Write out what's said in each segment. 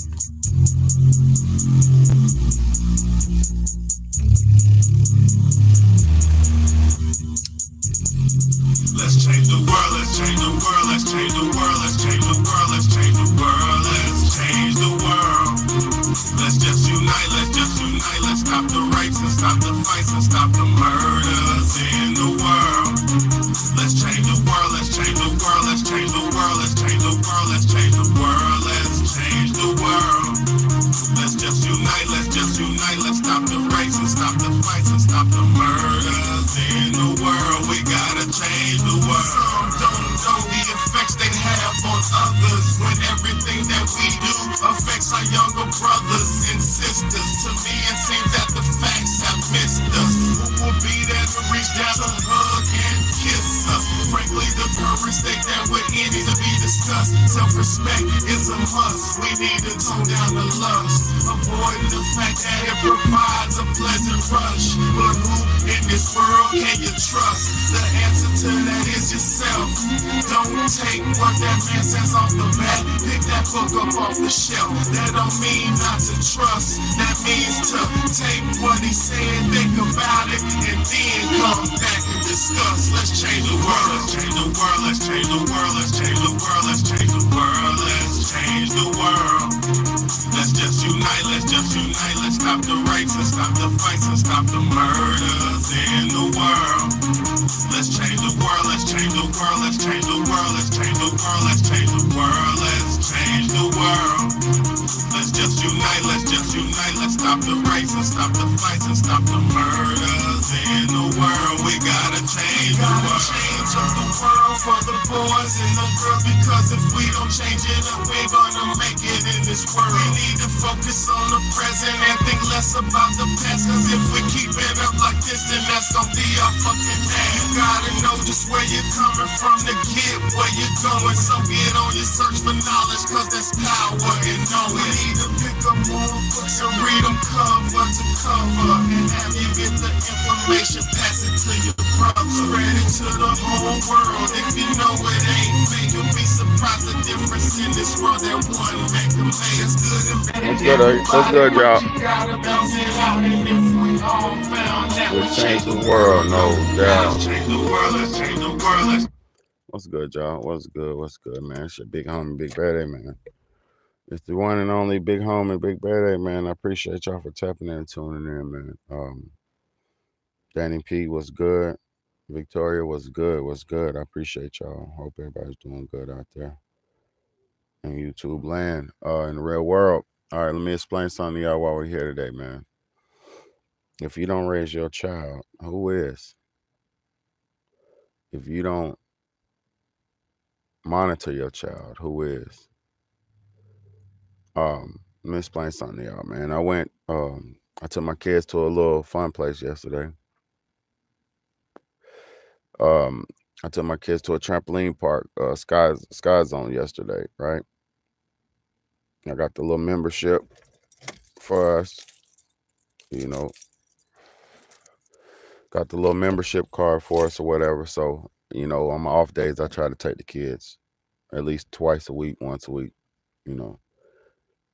Let's change the world, let's change the world, let's change the world, let's change the world, let's change the world, let's change the world. Let's just unite, let's stop the rapes and stop the fights and stop the murders in the world. Let's change the world, let's change the world, let's change the world, let's change the world, let's change the world, let's change the world. Let's just unite, let's stop the rapes and stop the fights and stop the murders in the world. We gotta change the world. Some don't know the effects they have on others when everything that we do affects our younger brothers and sisters. To me, it seems that the facts have missed us. Who will be there to reach down to hug and kiss us? Frankly, the current state that we're in needs to be discussed. Self-respect is a must. We need to tone down the lust, avoiding the fact that it provides a pleasant rush. But who in this world can you trust? The answer to that is yourself. Don't take what that man says off the bat. Pick that book up off the shelf. That don't mean not to trust. That means to take what he said, think about it, and then come back and discuss. Let's change the world, let's change the world, let's change the world, let's change the world, let's change the world, let's change the world. Let's just unite, let's stop the rapes and stop the fights and stop the murders in the world. Let's change the world, let's change the world, let's change the world, let's change the world, let's change the world, let's change the world. Let's just unite, let's stop the rapes and stop the fights and stop the murders in the world. We gotta change the world. Change up the world for the boys and the girls, because if we don't change it up, we're gonna make it in this world. We need to focus on the present and think less about the past, cause if we keep it up like this, then that's gonna be our fucking ass. You gotta know just where you're coming from to get where you're going, so get on your search for knowledge, cause that's power in knowing. We need to pick up more books and read them cover to cover, and have you get the information, pass it to your brother, spread it to the whole world. If you know it ain't fake, you'll be surprised the difference in this world that one make them make. It's good and bad. That's good, y'all. You gotta bounce it out, and if we all found that Let's change the world, no doubt. let's change the world, let's change the world, let's. What's good, y'all? What's good, man? It's your big homie, Big Bday, man. It's the one and only big homie, Big Bday, man. I appreciate y'all for tapping in and tuning in, man. Danny P was good. Victoria was good. I appreciate y'all. Hope everybody's doing good out there in YouTube land, in the real world. All right, let me explain something to y'all while we're here today, man. If you don't raise your child, who is? If you don't monitor your child, who is? Let me explain something to y'all, man. I took my kids to a little fun place yesterday. I took my kids to a trampoline park, Sky Zone yesterday, right? I got the little membership for us, you know, got the little membership card for us or whatever. So, you know, on my off days, I try to take the kids at least twice a week, once a week, you know.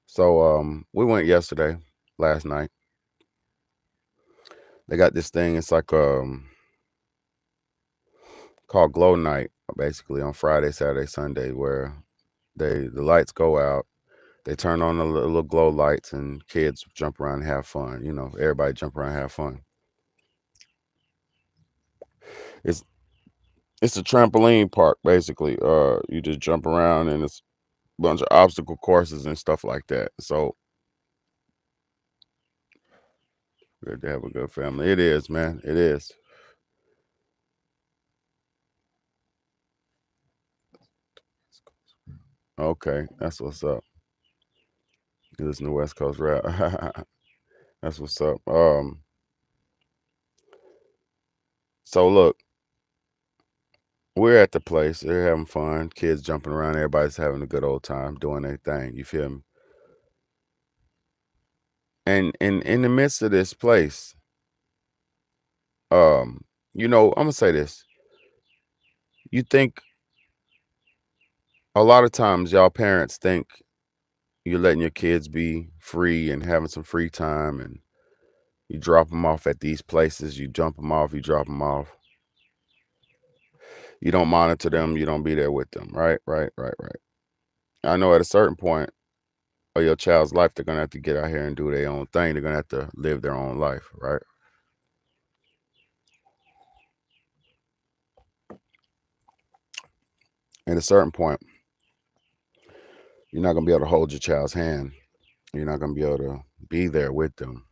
So we went yesterday, last night. They got this thing, it's like called Glow Night, basically on Friday, Saturday, Sunday, where the lights go out. They turn on the little glow lights and kids jump around and have fun. You know, everybody jump around and have fun. It's a trampoline park, basically. You just jump around and it's a bunch of obstacle courses and stuff like that. So good to have a good family. It is, man. It is. Okay, that's what's up. You listen to West Coast rap. That's what's up. So look, we're at the place. They're having fun. Kids jumping around. Everybody's having a good old time doing their thing. You feel me? And in the midst of this place, you know, I'm gonna say this. You think a lot of times y'all parents think you're letting your kids be free and having some free time, and you drop them off at these places, you jump them off, you drop them off. You don't monitor them, you don't be there with them, right? Right, right, right. I know at a certain point of your child's life, they're gonna have to get out here and do their own thing. They're gonna have to live their own life, right? At a certain point, you're not gonna be able to hold your child's hand. You're not gonna be able to be there with them.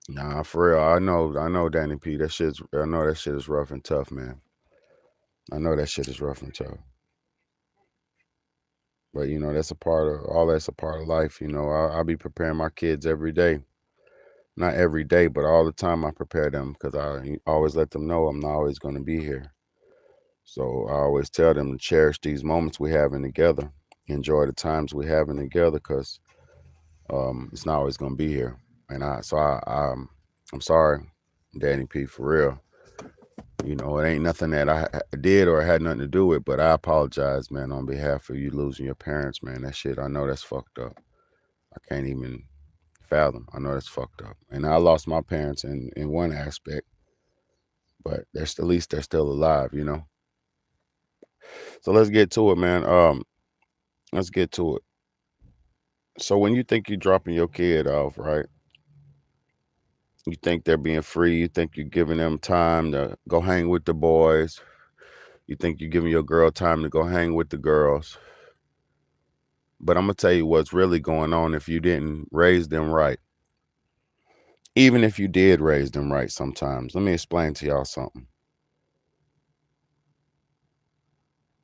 Nah, for real. I know, Danny P. I know that shit is rough and tough, man. I know that shit is rough and tough. But that's a part of all. That's a part of life. I'll be preparing my kids every day. Not every day, but all the time. I prepare them because I always let them know I'm not always going to be here. So I always tell them to cherish these moments we having together, enjoy the times we having together, because it's not always going to be here. And I'm sorry, Danny P. For real. It ain't nothing that I did or had nothing to do with, but I apologize, man, on behalf of you losing your parents, man. That shit, I know that's fucked up. I can't even fathom. I know that's fucked up. And I lost my parents in one aspect, but at least they're still alive. So let's get to it, man. Let's get to it. So when you think you're dropping your kid off, right? You think they're being free. You think you're giving them time to go hang with the boys. You think you're giving your girl time to go hang with the girls. But I'm going to tell you what's really going on if you didn't raise them right. Even if you did raise them right sometimes. Let me explain to y'all something.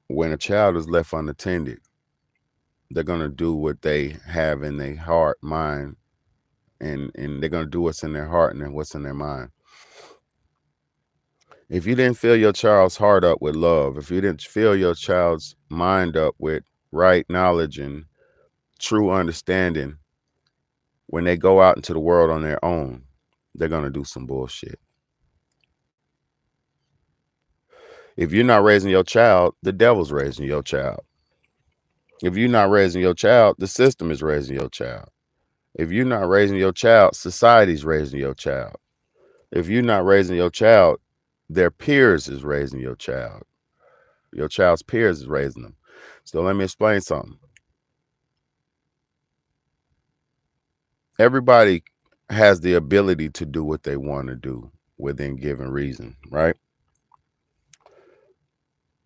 When a child is left unattended, they're going to do what they have in their heart, mind, and they're going to do what's in their heart and what's in their mind. If you didn't fill your child's heart up with love, if you didn't fill your child's mind up with right knowledge and true understanding, when they go out into the world on their own, they're going to do some bullshit. If you're not raising your child, the devil's raising your child. If you're not raising your child, the system is raising your child. If you're not raising your child, society's raising your child. If you're not raising your child, their peers is raising your child. Your child's peers is raising them. So let me explain something. Everybody has the ability to do what they want to do within given reason, right?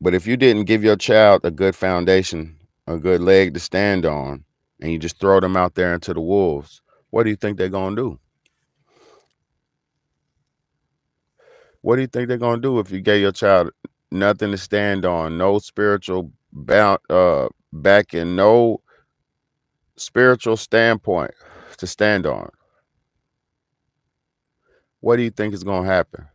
But if you didn't give your child a good foundation, a good leg to stand on, and you just throw them out there into the wolves, what do you think they're going to do? What do you think they're going to do if you gave your child nothing to stand on, no spiritual back, and no spiritual standpoint to stand on? What do you think is going to happen?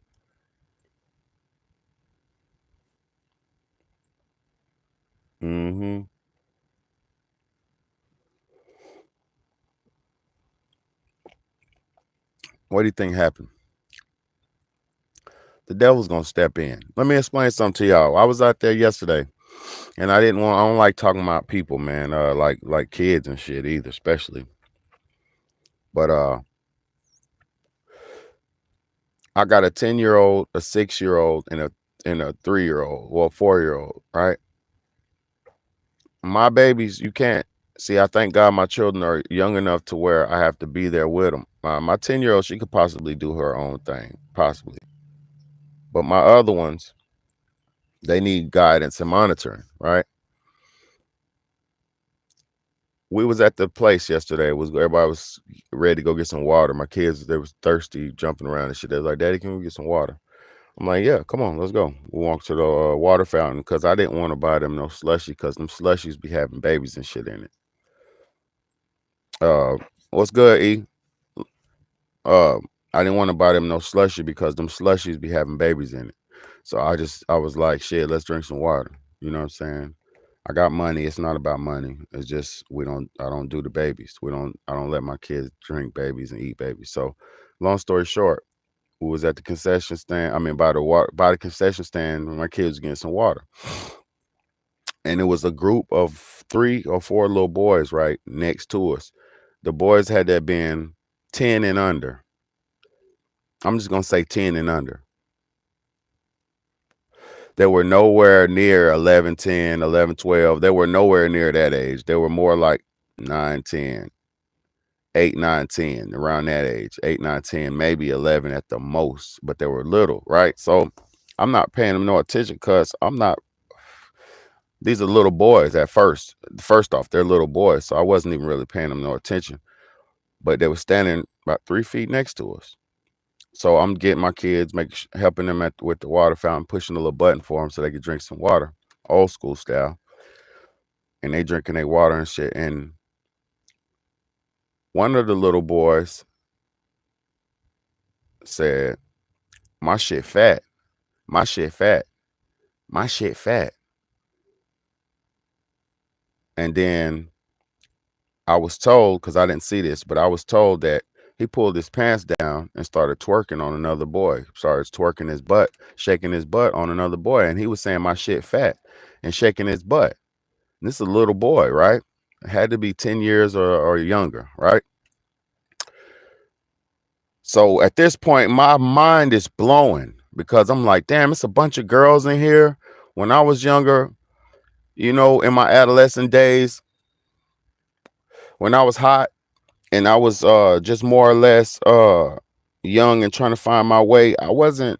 Mm-hmm. What do you think happened? The devil's gonna step in. Let me explain something to y'all. I was out there yesterday, and I don't like talking about people, man. Like kids and shit either, especially. But I got a 10-year-old, a 6-year-old, and a 3-year-old, well, 4-year-old, right? My babies, you can't see. I thank God my children are young enough to where I have to be there with them. My 10-year-old, she could possibly do her own thing, possibly. But my other ones, they need guidance and monitoring, right? We was at the place yesterday. Everybody was ready to go get some water. My kids, they was thirsty, jumping around and shit. They was like, "Daddy, can we get some water?" I'm like, "Yeah, come on, let's go." We walked to the water fountain because I didn't want to buy them no slushy because them slushies be having babies and shit in it. What's good, E? Uh, I didn't want to buy them no slushy because them slushies be having babies in it. So I was like, "Shit, let's drink some water." You know what I'm saying? I got money. It's not about money. It's just I don't do the babies. I don't let my kids drink babies and eat babies. So long story short, we was at the concession stand. I mean by the concession stand when my kids was getting some water. and it was a group of 3 or 4 little boys right next to us. The boys had that been 10 and under. I'm just gonna say 10 and under. They were nowhere near 11, 10, 11, 12. They were nowhere near that age. They were more like 9, 10, 8, 9, 10, around that age. 8, 9, 10, maybe 11 at the most, but they were little, right? So I'm not paying them no attention because these are little boys at first. First off, they're little boys, so I wasn't even really paying them no attention. But they were standing about 3 feet next to us. So I'm getting my kids, helping them with the water fountain, pushing a little button for them so they could drink some water, old school style. And they drinking their water and shit. And one of the little boys said, "My shit fat, my shit fat, my shit fat." And then I was told, because I didn't see this, but I was told that he pulled his pants down and started twerking on another boy. Started twerking his butt, shaking his butt on another boy. And he was saying, "My shit fat," and shaking his butt. And this is a little boy, right? It had to be 10 years or younger, right? So at this point, my mind is blowing because I'm like, damn, it's a bunch of girls in here. When I was younger, in my adolescent days, when I was hot and I was just more or less young and trying to find my way, I wasn't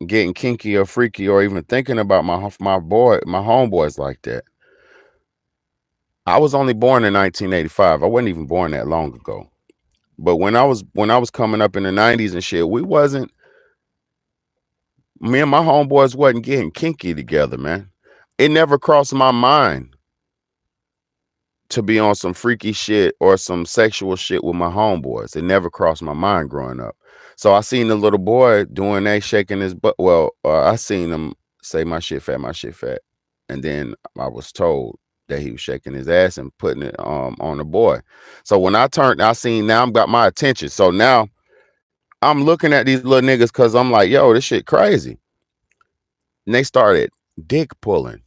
getting kinky or freaky or even thinking about my homeboys like that. I was only born in 1985. I wasn't even born that long ago. But when I was coming up in the 90s and shit, me and my homeboys wasn't getting kinky together, man. It never crossed my mind to be on some freaky shit or some sexual shit with my homeboys. It never crossed my mind growing up. So I seen the little boy doing that, shaking his butt. Well, I seen him say, "My shit fat, my shit fat." And then I was told that he was shaking his ass and putting it on the boy. So when I turned, I seen, now I'm got my attention. So now I'm looking at these little niggas because I'm like, yo, this shit crazy. And they started dick pulling.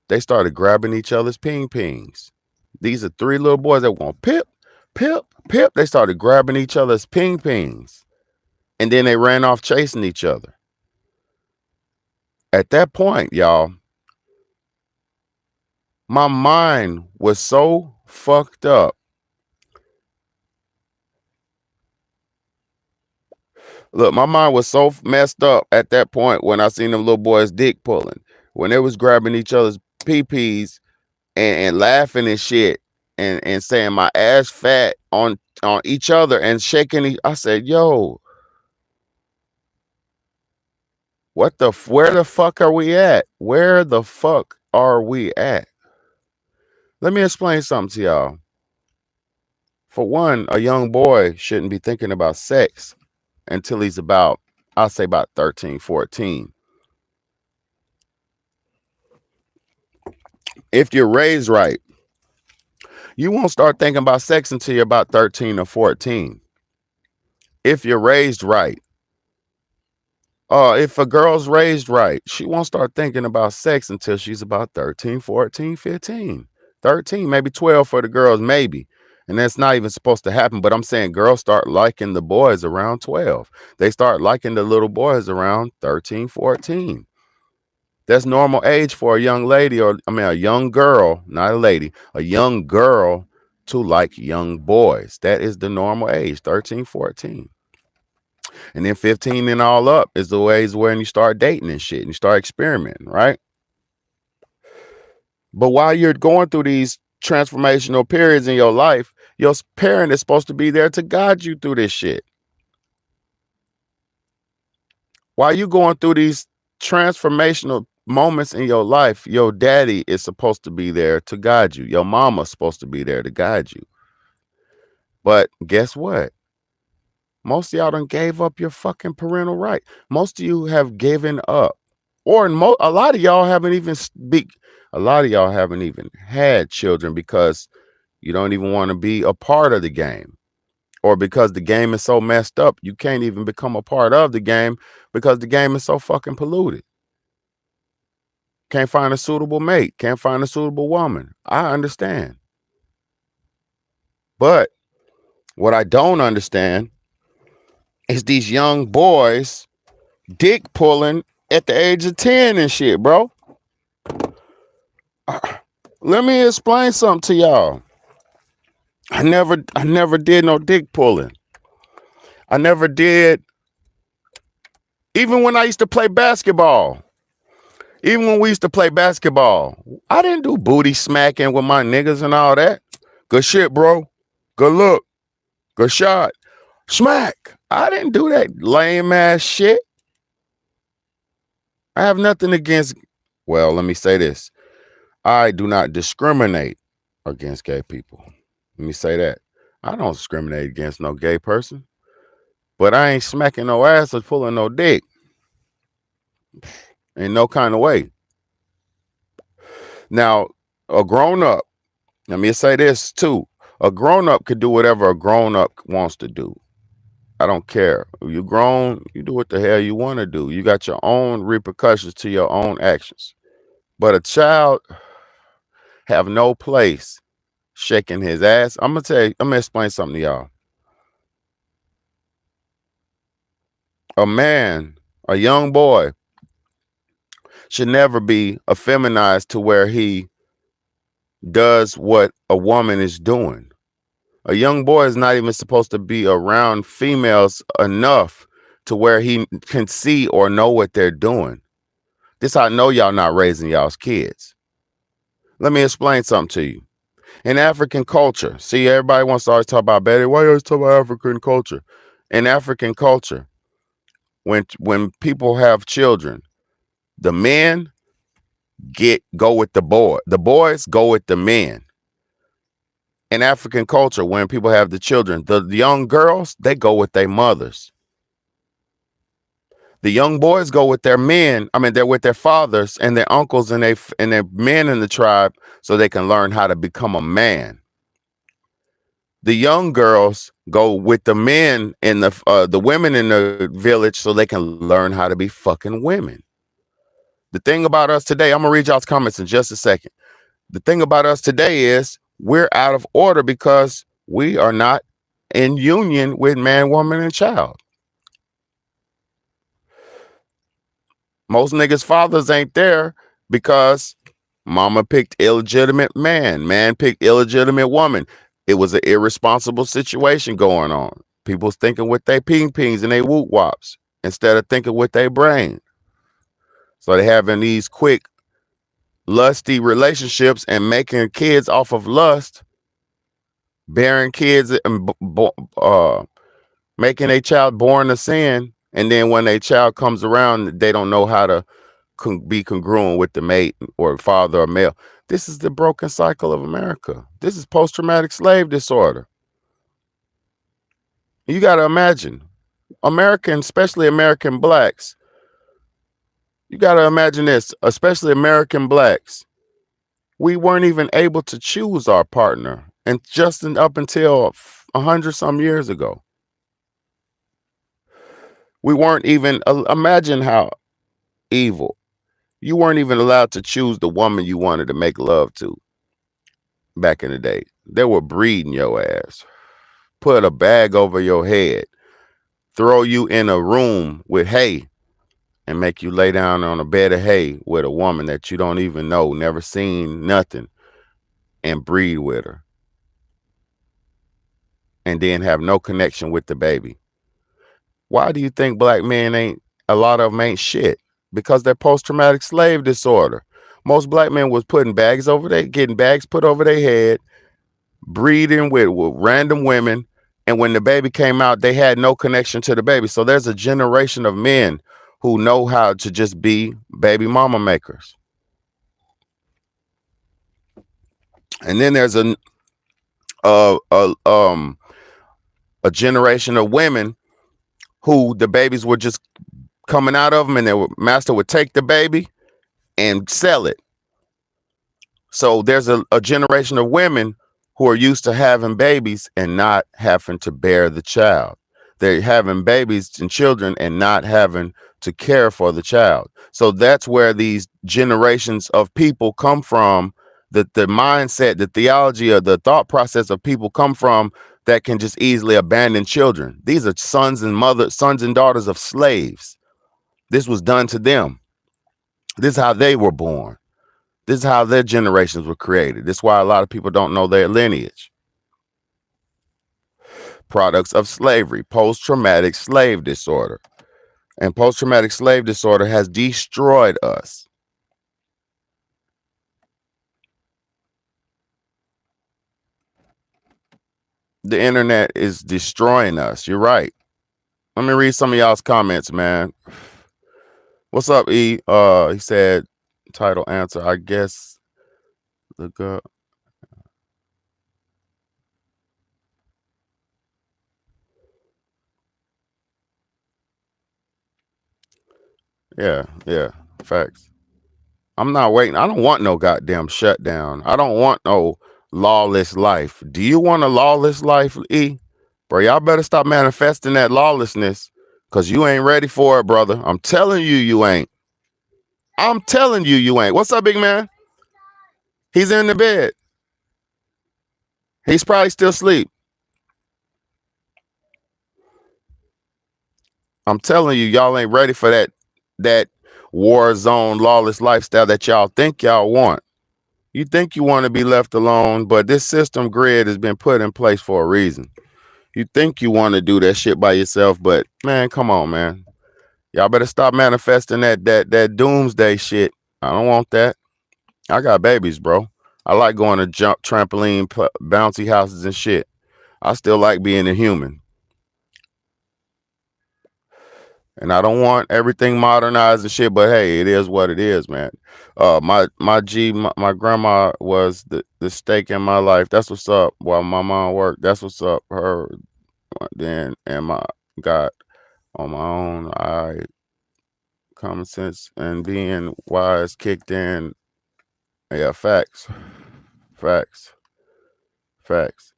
They started grabbing each other's ping pings. These are 3 little boys that want pip, pip, pip. They started grabbing each other's ping pings. And then they ran off chasing each other. At that point, y'all, my mind was so fucked up. Look, my mind was so messed up at that point when I seen them little boys dick pulling. When they was grabbing each other's pee-pees and laughing and shit and saying my ass fat on each other and shaking. I said, yo, where the fuck are we at? Where the fuck are we at? Let me explain something to y'all. For one, a young boy shouldn't be thinking about sex until he's about, I'll say about 13, 14. If you're raised right, you won't start thinking about sex until you're about 13 or 14. If you're raised right. If a girl's raised right, she won't start thinking about sex until she's about 13, 14, 15, 13, maybe 12 for the girls, maybe. And that's not even supposed to happen. But I'm saying girls start liking the boys around 12. They start liking the little boys around 13, 14. That's normal age for a young lady, a young girl, not a lady, a young girl to like young boys. That is the normal age, 13, 14. And then 15 and all up is the ways when you start dating and shit and you start experimenting, right? But while you're going through these transformational periods in your life, your parent is supposed to be there to guide you through this shit. While you're going through these transformational moments in your life, your daddy is supposed to be there to guide you. Your mama's supposed to be there to guide you. But guess what? Most of y'all done gave up your fucking parental right. Most of you have given up. Or a lot of y'all haven't even had children because you don't even want to be a part of the game. or because the game is so messed up, you can't even become a part of the game because the game is so fucking polluted. Can't find a suitable mate, can't find a suitable woman. I understand. But what I don't understand is these young boys dick pulling at the age of 10 and shit, bro. Let me explain something to y'all. I never did no dick pulling. I never did. Even when I used to play basketball. Even when we used to play basketball, I didn't do booty smacking with my niggas and all that. Good shit, bro. Good look. Good shot. Smack. I didn't do that lame ass shit. I have nothing against, well, let me say this. I do not discriminate against gay people. Let me say that. I don't discriminate against no gay person. But I ain't smacking no ass or pulling no dick. In no kind of way. Now, a grown up, let me say this too. A grown up could do whatever a grown up wants to do. I don't care. You grown, you do what the hell you want to do. You got your own repercussions to your own actions. But a child have no place shaking his ass. I'm gonna explain something to y'all. A man, a young boy, should never be effeminized to where he does what a woman is doing. A young boy is not even supposed to be around females enough to where he can see or know what they're doing. This I know y'all not raising y'all's kids. Let me explain something to you. In African culture, see, everybody wants to always talk about Bday. Why you always talk about African culture? In African culture, when people have children, the men go with the boy. The boys go with the men. In African culture, when people have the children, the young girls, they go with their mothers. The young boys go with their men. I mean, they're with their fathers and their uncles and their men in the tribe so they can learn how to become a man. The young girls go with the men in the women in the village so they can learn how to be fucking women. The thing about us today, I'm gonna read y'all's comments in just a second. The thing about us today is we're out of order because we are not in union with man, woman, and child. Most niggas' fathers ain't there because mama picked illegitimate man picked illegitimate woman. It was an irresponsible situation going on. People's thinking with their ping-pings and they whoop wops instead of thinking with their brain. So they having these quick, lusty relationships and making kids off of lust, bearing kids and making a child born to sin. And then when a child comes around, they don't know how to be congruent with the mate or father or male. This is the broken cycle of America. This is post-traumatic slave disorder. You got to imagine, Americans, especially American blacks, you got to imagine this, especially American blacks, we weren't even able to choose our partner and just up until 100 some years ago. We weren't even, imagine how evil. You weren't even allowed to choose the woman you wanted to make love to back in the day. They were breeding your ass, put a bag over your head, throw you in a room with hay, and make you lay down on a bed of hay with a woman that you don't even know, never seen nothing, and breed with her. And then have no connection with the baby. Why do you think black men a lot of them ain't shit? Because they're post-traumatic slave disorder. Most black men was getting bags put over their head, breeding with random women. And when the baby came out, they had no connection to the baby. So there's a generation of men who know how to just be baby mama makers. And then there's a generation of women who the babies were just coming out of them, and their master would take the baby and sell it. So there's a generation of women who are used to having babies and not having to bear the child. They're having babies and children and not having to care for the child. So that's where these generations of people come from, that the mindset, the theology, or the thought process of people come from, that can just easily abandon children. These are sons and daughters of slaves. This was done to them. This is how they were born. This is how their generations were created. This is why a lot of people don't know their lineage. Products of slavery, post-traumatic slave disorder. And post-traumatic slave disorder has destroyed us. The internet is destroying us. You're right. Let me read some of y'all's comments, man. What's up, E? He said, title answer, I guess. Look up. Yeah, facts. I'm not waiting. I don't want no goddamn shutdown. I don't want no lawless life. Do you want a lawless life, E? Bro, y'all better stop manifesting that lawlessness, because you ain't ready for it, brother. I'm telling you, you ain't. I'm telling you, you ain't. What's up, big man? He's in the bed. He's probably still asleep. I'm telling you, y'all ain't ready for that war zone lawless lifestyle that y'all think y'all want. You think you want to be left alone, but this system grid has been put in place for a reason. You think you want to do that shit by yourself, but man, come on, man. Y'all better stop manifesting that doomsday shit. I don't want that. I got babies, bro. I like going to jump trampoline, bouncy houses and shit. I still like being a human. And I don't want everything modernized and shit, but hey, it is what it is, man. My grandma was the stake in my life. That's what's up. While my mom worked, that's what's up. Her then and my got on my own. I common sense and being wise kicked in. Yeah, facts, facts, facts,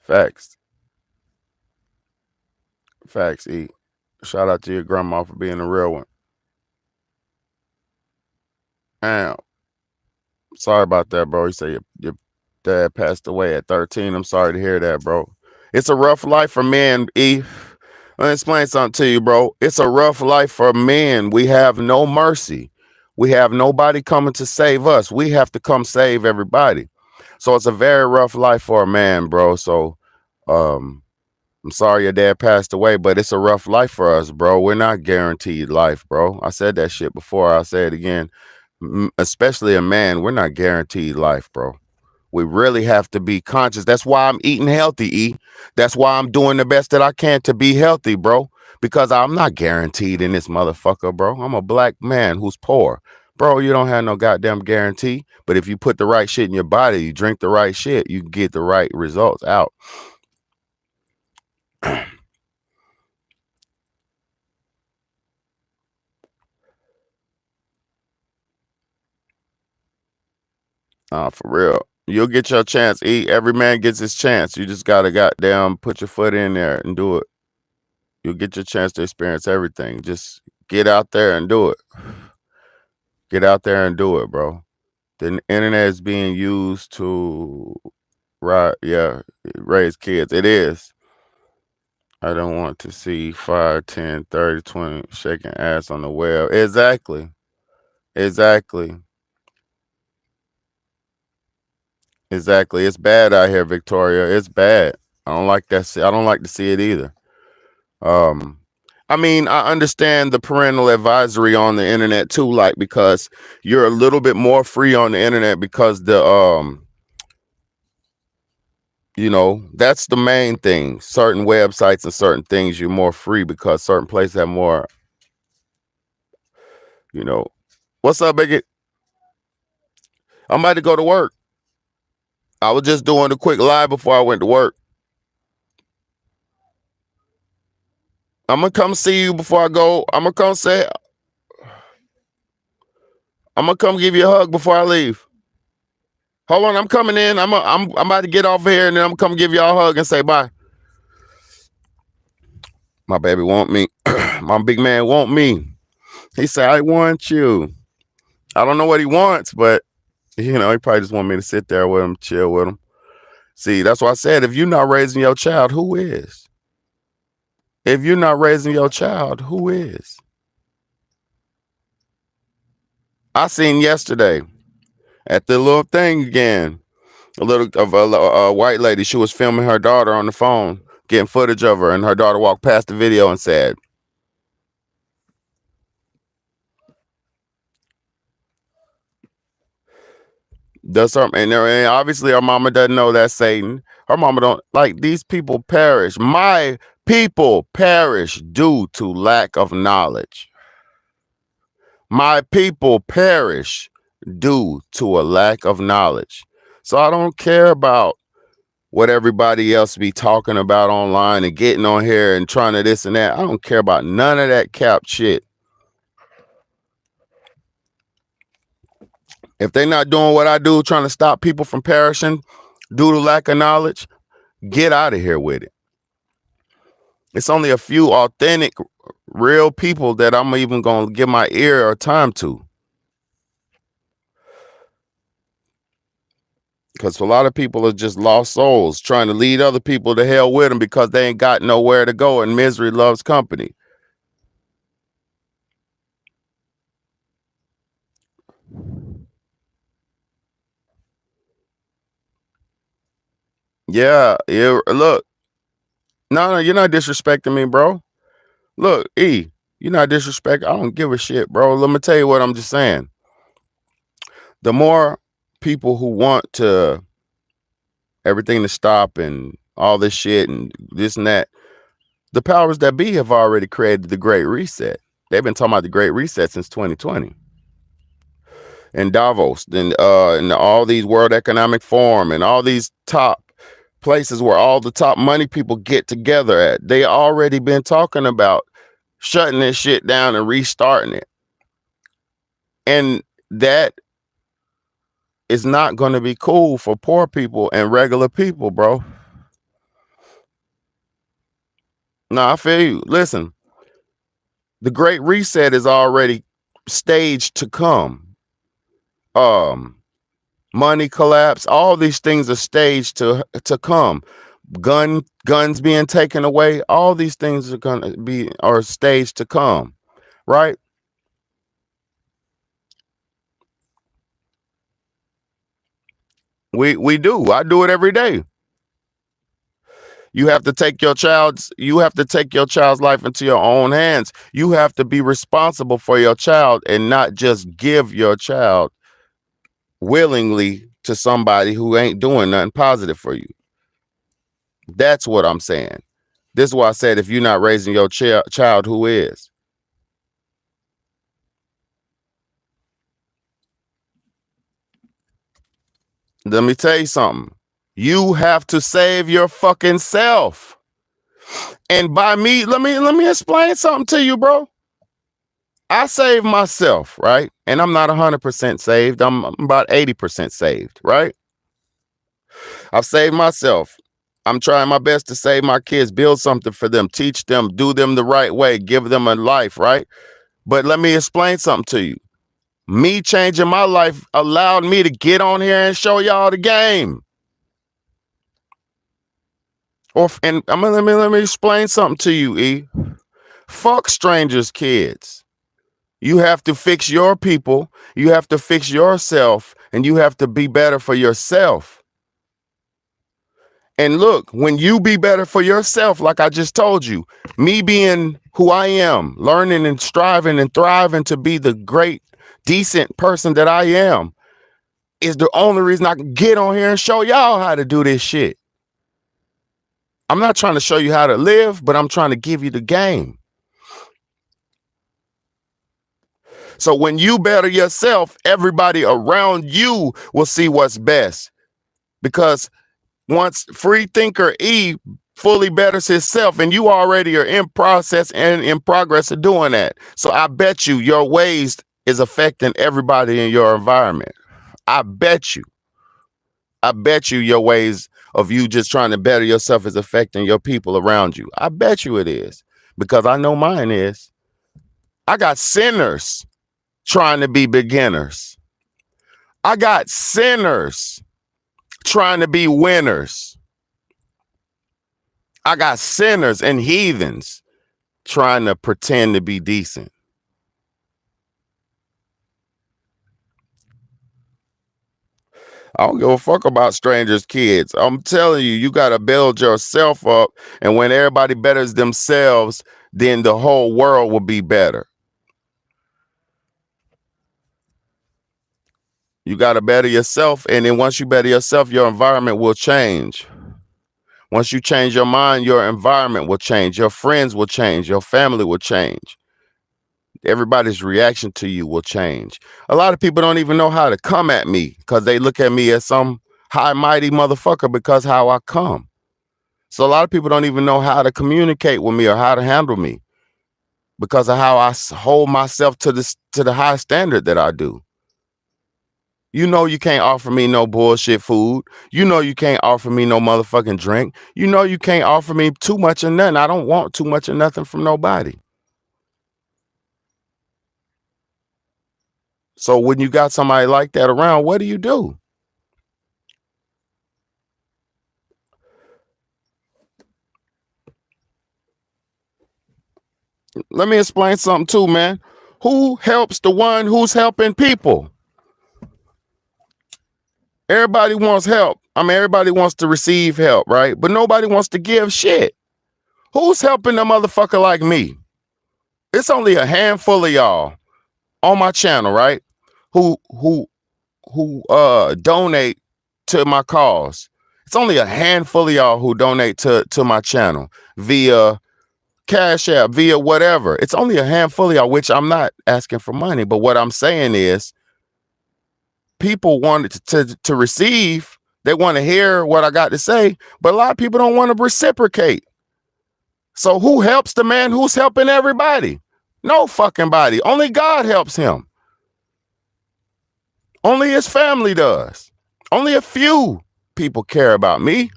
facts, facts. E. Shout out to your grandma for being a real one. Damn. Sorry about that, bro. You say your dad passed away at 13. I'm sorry to hear that, bro. It's a rough life for men, E. Let me explain something to you, bro. It's a rough life for men. We have no mercy. We have nobody coming to save us. We have to come save everybody. So it's a very rough life for a man, bro. So I'm sorry your dad passed away, but it's a rough life for us, bro. We're not guaranteed life, bro. I said that shit before. I'll say it again. Especially a man, we're not guaranteed life, bro. We really have to be conscious. That's why I'm eating healthy, E. That's why I'm doing the best that I can to be healthy, bro. Because I'm not guaranteed in this motherfucker, bro. I'm a black man who's poor. Bro, you don't have no goddamn guarantee. But if you put the right shit in your body, you drink the right shit, you can get the right results out. For real. You'll get your chance, E. Every man gets his chance. You just gotta goddamn put your foot in there and do it. You'll get your chance to experience everything. Just get out there and do it. Get out there and do it, bro. The internet is being used to raise kids. It is. I don't want to see 5, 10, 30, 20 shaking ass on the web. Exactly. Exactly. Exactly. It's bad out here, Victoria. It's bad. I don't like that. I don't like to see it either. I mean, I understand the parental advisory on the internet too, like, because you're a little bit more free on the internet because that's the main thing. Certain websites and certain things, you're more free because certain places have more, What's up, Bigot? I'm about to go to work. I was just doing a quick live before I went to work. I'm gonna come see you before I go. I'm gonna come give you a hug before I leave. Hold on, I'm coming in. I'm about to get off here, and then I'm gonna come give y'all a hug and say bye. My baby want me. My big man want me. He said, I want you. I don't know what he wants, but he probably just want me to sit there with him, chill with him. See, that's why I said, if you're not raising your child, who is? If you're not raising your child, who is? I seen yesterday at the little thing again, a white lady. She was filming her daughter on the phone, getting footage of her, and her daughter walked past the video and said, does something, and obviously her mama doesn't know that's Satan. Her mama don't like these people perish. My people perish due to lack of knowledge. My people perish due to a lack of knowledge. So I don't care about what everybody else be talking about online and getting on here and trying to this and that. I don't care about none of that cap shit. If they're not doing what I do, trying to stop people from perishing due to lack of knowledge, get out of here with it. It's only a few authentic, real people that I'm even going to give my ear or time to. Because a lot of people are just lost souls trying to lead other people to hell with them because they ain't got nowhere to go and misery loves company. Yeah, look. No, you're not disrespecting me, bro. Look, E, you're not disrespecting. I don't give a shit, bro. Let me tell you what I'm just saying. The more people who want to everything to stop and all this shit and this and that, the powers that be have already created the Great Reset. They've been talking about the Great Reset since 2020. And Davos, and all these World Economic Forum and all these top places where all the top money people get together at, they already been talking about shutting this shit down and restarting it. And that is not going to be cool for poor people and regular people, bro. No, I feel you. Listen, the Great Reset is already staged to come. Money collapse, all these things are staged to come. Guns being taken away, all these things are staged to come, right? We do. I do it every day. You have to take your child's life into your own hands. You have to be responsible for your child and not just give your child willingly to somebody who ain't doing nothing positive for you. That's what I'm saying. This is why I said, if you're not raising your child, who is? Let me tell you something. You have to save your fucking self. And by me, let me explain something to you, bro. I saved myself, right? And I'm not 100% saved. I'm about 80% saved, right? I've saved myself. I'm trying my best to save my kids, build something for them, teach them, do them the right way, give them a life, right? But let me explain something to you. Me changing my life allowed me to get on here and show y'all the game. Let me explain something to you, E. Fuck strangers' kids. You have to fix your people. You have to fix yourself, and you have to be better for yourself. And look, when you be better for yourself, like I just told you, me being who I am, learning and striving and thriving to be the great, decent person that I am, is the only reason I can get on here and show y'all how to do this shit. I'm not trying to show you how to live, but I'm trying to give you the game. So when you better yourself, everybody around you will see what's best. Because once free thinker E fully betters himself, and you already are in process and in progress of doing that. So I bet you your ways is affecting everybody in your environment. I bet you your ways of you just trying to better yourself is affecting your people around you. I bet you it is, because I know mine is. I got sinners trying to be beginners. I got sinners trying to be winners. I got sinners and heathens trying to pretend to be decent. I don't give a fuck about strangers' kids. I'm telling you, you got to build yourself up. And when everybody betters themselves, then the whole world will be better. You got to better yourself. And then once you better yourself, your environment will change. Once you change your mind, your environment will change. Your friends will change. Your family will change. Everybody's reaction to you will change. A lot of people don't even know how to come at me because they look at me as some high mighty motherfucker because how I come. So a lot of people don't even know how to communicate with me or how to handle me because of how I hold myself to the high standard that I do. You know you can't offer me no bullshit food. You know you can't offer me no motherfucking drink. You know you can't offer me too much of nothing. I don't want too much of nothing from nobody. So when you got somebody like that around, what do? Let me explain something too, man. Who helps the one who's helping people? Everybody wants help. I mean, everybody wants to receive help, right? But nobody wants to give shit. Who's helping a motherfucker like me? It's only a handful of y'all on my channel, right? Who donate to my cause. It's only a handful of y'all who donate to my channel via Cash App, via whatever. It's only a handful of y'all, which I'm not asking for money, but what I'm saying is people want to receive. They want to hear what I got to say, but a lot of people don't want to reciprocate. So who helps the man who's helping everybody? No fucking body. Only God helps him. Only his family does. Only a few people care about me.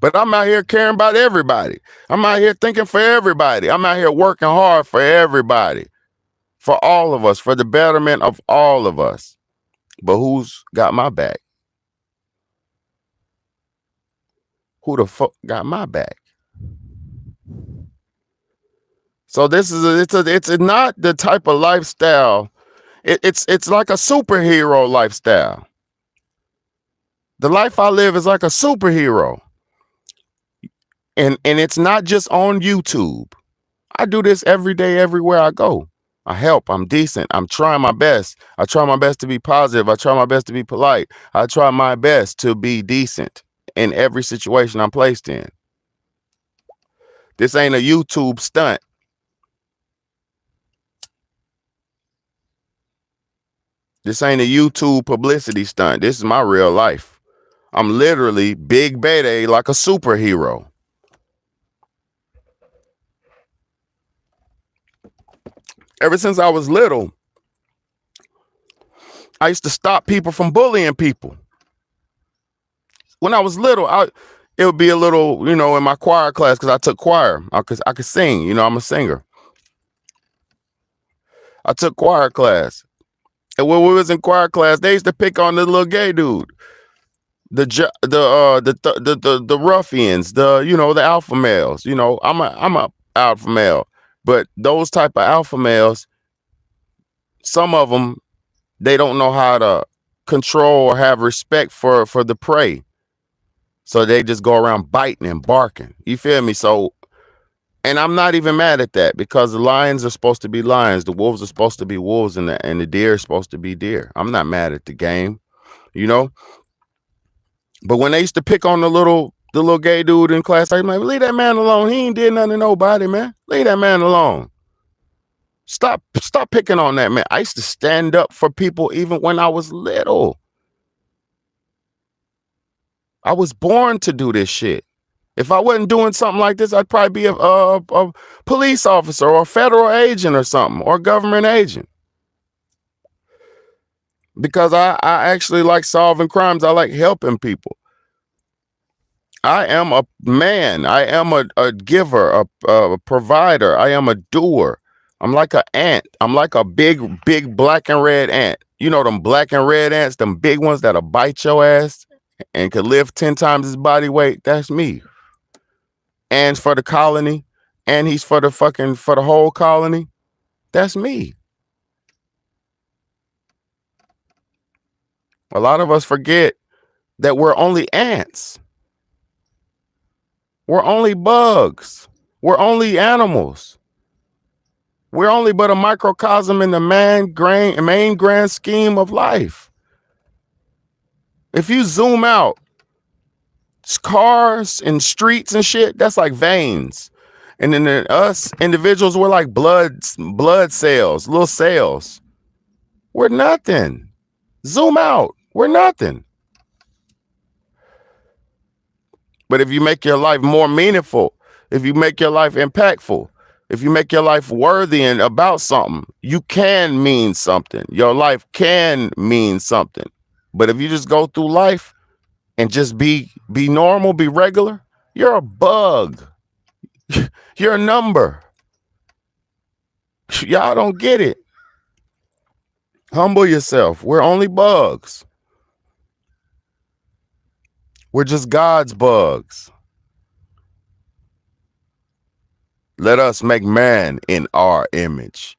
But I'm out here caring about everybody. I'm out here thinking for everybody. I'm out here working hard for everybody. For all of us, for the betterment of all of us. But who's got my back? Who the fuck got my back? So this is it's not the type of lifestyle. It's like a superhero lifestyle. The life I live is like a superhero. And it's not just on YouTube. I do this every day, everywhere I go. I help. I'm decent. I'm trying my best. I try my best to be positive. I try my best to be polite. I try my best to be decent in every situation I'm placed in. This ain't a YouTube stunt. This ain't a YouTube publicity stunt. This is my real life. I'm literally Big Bday like a superhero. Ever since I was little, I used to stop people from bullying people. When I was little, it would be a little, in my choir class, because I took choir. I could sing, I'm a singer. I took choir class. And when we was in choir class, they used to pick on the little gay dude. The ruffians, the alpha males. I'm a alpha male. But those type of alpha males, some of them, they don't know how to control or have respect for the prey. So they just go around biting and barking. You feel me? So, and I'm not even mad at that, because the lions are supposed to be lions. The wolves are supposed to be wolves, and the deer is supposed to be deer. I'm not mad at the game, But when they used to pick on the little gay dude in class, I'm like, leave that man alone. He ain't did nothing to nobody, man. Leave that man alone. Stop picking on that man. I used to stand up for people even when I was little. I was born to do this shit. If I wasn't doing something like this, I'd probably be a police officer or a federal agent or something, or a government agent. Because I actually like solving crimes. I like helping people. I am a man. I am a giver, a provider. I am a doer. I'm like an ant. I'm like a big black and red ant. You know them black and red ants, them big ones that'll bite your ass and could lift 10 times his body weight. That's me. And for the colony, and he's for the whole colony. That's me. A lot of us forget that we're only ants. We're only bugs. We're only animals. We're only but a microcosm in the main grand scheme of life. If you zoom out, cars and streets and shit, that's like veins. And then us individuals, we're like blood cells, little cells. We're nothing. Zoom out. We're nothing. But if you make your life more meaningful, if you make your life impactful, if you make your life worthy and about something, you can mean something. Your life can mean something. But if you just go through life and just be normal, be regular, you're a bug. You're a number. Y'all don't get it. Humble yourself. We're only bugs. We're just God's bugs. Let us make man in our image.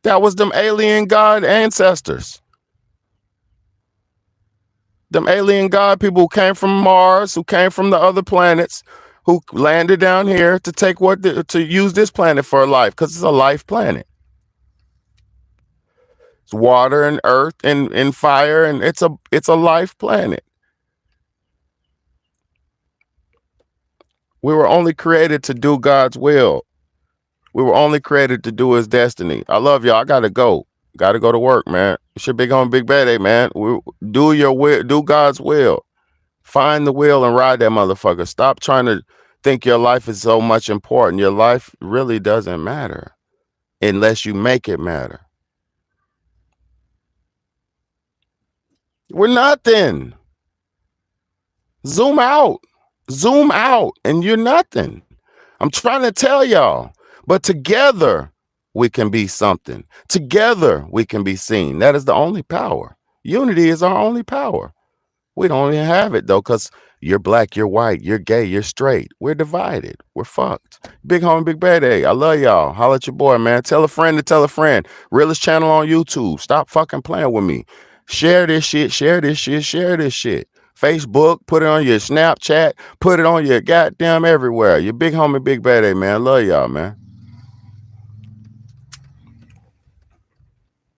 That was them alien God ancestors. Them alien God people who came from Mars, who came from the other planets, who landed down here to take to use this planet for a life, because it's a life planet. It's water and earth and fire, and it's a life planet. We were only created to do God's will. We were only created to do his destiny. I love y'all. I gotta go. Gotta go to work, man. It's your big homie, Big Bday, man. Do your will, do God's will. Find the will and ride that motherfucker. Stop trying to think your life is so much important. Your life really doesn't matter unless you make it matter. We're nothing. Zoom out. Zoom out, and you're nothing. I'm trying to tell y'all. But together, we can be something. Together, we can be seen. That is the only power. Unity is our only power. We don't even have it, though, because you're black, you're white, you're gay, you're straight. We're divided. We're fucked. Big homie, Big Bday. I love y'all. Holla at your boy, man. Tell a friend to tell a friend. Realest channel on YouTube. Stop fucking playing with me. Share this shit. Share this shit. Share this shit. Facebook, put it on your Snapchat, put it on your goddamn everywhere. Your big homie, Big Bday, man. Love y'all, man.